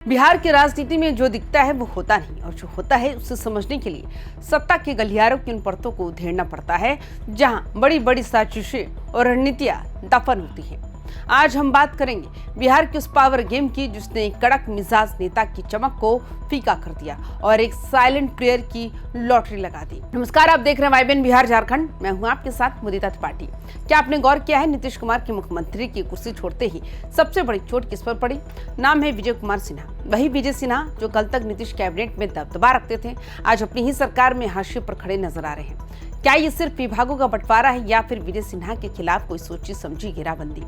बिहार की राजनीति में जो दिखता है वो होता नहीं और जो होता है उसे समझने के लिए सत्ता के गलियारों की उन परतों को उधेड़ना पड़ता है जहां बड़ी बड़ी साजिशें और रणनीतियां दफन होती हैं। आज हम बात करेंगे बिहार के उस पावर गेम की जिसने एक कड़क मिजाज नेता की चमक को फीका कर दिया और एक साइलेंट प्लेयर की लॉटरी लगा दी। नमस्कार, आप देख रहे हैं वाइबन बिहार झारखंड। मैं हूं आपके साथ मुदिता त्रिपाठी। क्या आपने गौर किया है नीतीश कुमार की मुख्यमंत्री की कुर्सी छोड़ते ही सबसे बड़ी चोट किस पर पड़ी? नाम है विजय कुमार सिन्हा। वही विजय सिन्हा जो कल तक नीतीश कैबिनेट में दबदबा रखते थे, आज अपनी ही सरकार में हाशिए पर खड़े नजर आ रहे हैं। क्या ये सिर्फ विभागों का बंटवारा है या फिर विजय सिन्हा के खिलाफ कोई सोची समझी घेराबंदी?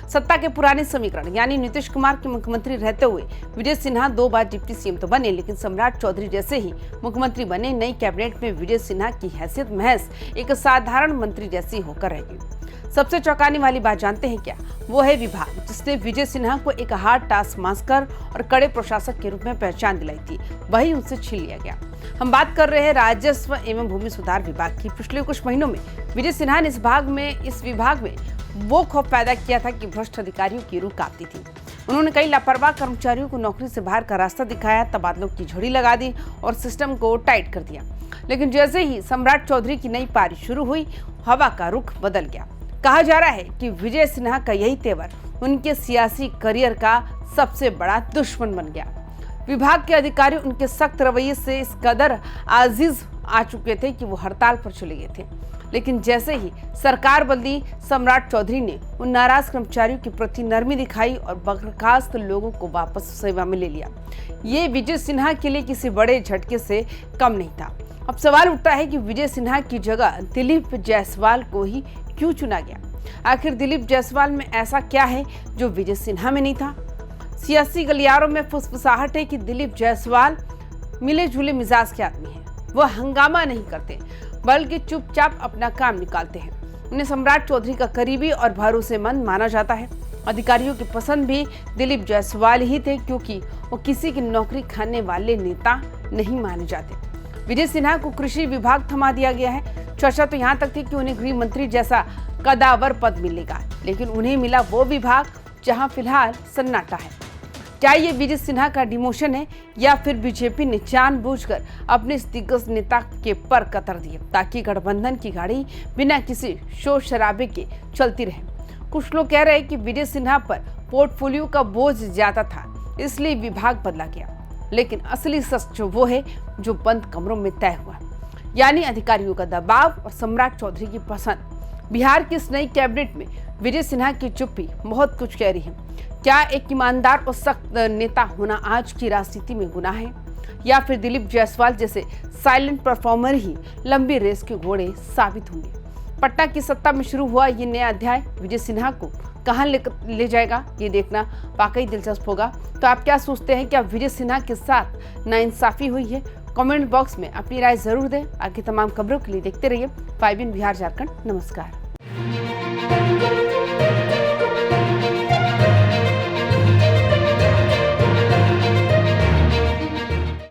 सत्ता के पुराने समीकरण यानी नीतीश कुमार के मुख्यमंत्री रहते हुए विजय सिन्हा 2 बार डिप्टी सीएम तो बने, लेकिन सम्राट चौधरी जैसे ही मुख्यमंत्री बने नई कैबिनेट में विजय सिन्हा की हैसियत महज एक साधारण मंत्री जैसी होकर रह गई। सबसे चौंकाने वाली बात जानते हैं क्या? वो है विभाग जिसने विजय सिन्हा को एक हार्ड टास्क मास्टर और कड़े प्रशासक के रूप में पहचान दिलाई थी, वही उनसे छीन लिया गया। हम बात कर रहे हैं राजस्व एवं भूमि सुधार विभाग की। पिछले कुछ महीनों में विजय सिन्हा ने इस विभाग में वो खौफ पैदा किया था कि भ्रष्ट अधिकारियों की रूह कांपती थी। उन्होंने कई लापरवाह कर्मचारियों को नौकरी से बाहर का रास्ता दिखाया, तबादलों की झड़ी लगा दी और सिस्टम को टाइट कर दिया। लेकिन जैसे ही सम्राट चौधरी की नई पारी शुरू हुई, हवा का रुख बदल गया। कहा जा रहा है कि विजय सिन्हा का यही तेवर उनके सियासी करियर का सबसे बड़ा दुश्मन बन गया। विभाग के अधिकारी उनके सख्त रवैये से इस कदर आजिज आ चुके थे कि वो हड़ताल पर चले गए थे। लेकिन जैसे ही सरकार बदली, सम्राट चौधरी ने उन नाराज कर्मचारियों के प्रति नरमी दिखाई और बर्खास्त लोगों को वापस सेवा में ले लिया। ये विजय सिन्हा के लिए किसी बड़े झटके से कम नहीं था। अब सवाल उठता है कि विजय सिन्हा की जगह दिलीप जायसवाल को ही क्यों चुना गया? आखिर दिलीप जायसवाल में ऐसा क्या है जो विजय सिन्हा में नहीं था? सियासी गलियारों में फुसफुसाहट है कि दिलीप जायसवाल मिले जुले मिजाज के आदमी हैं। वो हंगामा नहीं करते बल्कि चुपचाप अपना काम निकालते हैं। उन्हें सम्राट चौधरी का करीबी और भरोसेमंद माना जाता है। अधिकारियों की पसंद भी दिलीप जायसवाल ही थे क्योंकि वो किसी की नौकरी खाने वाले नेता नहीं माने जाते। विजय सिन्हा को कृषि विभाग थमा दिया गया है। चर्चा तो यहाँ तक थी कि उन्हें गृह मंत्री जैसा कदावर पद मिलेगा, लेकिन उन्हें मिला वो विभाग जहाँ फिलहाल सन्नाटा है। क्या ये विजय सिन्हा का डिमोशन है या फिर बीजेपी ने जानबूझकर अपने इस दिग्गज नेता के पर कतर दिए ताकि गठबंधन की गाड़ी बिना किसी शोर शराबे के चलती रहे? कुछ लोग कह रहे हैं कि विजय सिन्हा पर पोर्टफोलियो का बोझ ज्यादा था, इसलिए विभाग बदला गया। लेकिन असली सच जो वो है जो बंद कमरों में तय हुआ, यानी अधिकारियों का दबाव और सम्राट चौधरी की पसंद। बिहार की इस नई कैबिनेट में विजय सिन्हा की चुप्पी बहुत कुछ कह रही है। क्या एक ईमानदार और सख्त नेता होना आज की राजनीति में गुनाह है या फिर दिलीप जायसवाल जैसे साइलेंट परफॉर्मर ही लंबी रेस के घोड़े साबित होंगे? पटना की सत्ता में शुरू हुआ ये नया अध्याय विजय सिन्हा को कहां ले जाएगा, ये देखना वाकई दिलचस्प होगा। तो आप क्या सोचते हैं, क्या विजय सिन्हा के साथ नाइंसाफी हुई है? कमेंट बॉक्स में अपनी राय जरूर दें। आगे तमाम खबरों के लिए देखते रहिए वाइबन बिहार झारखंड। नमस्कार।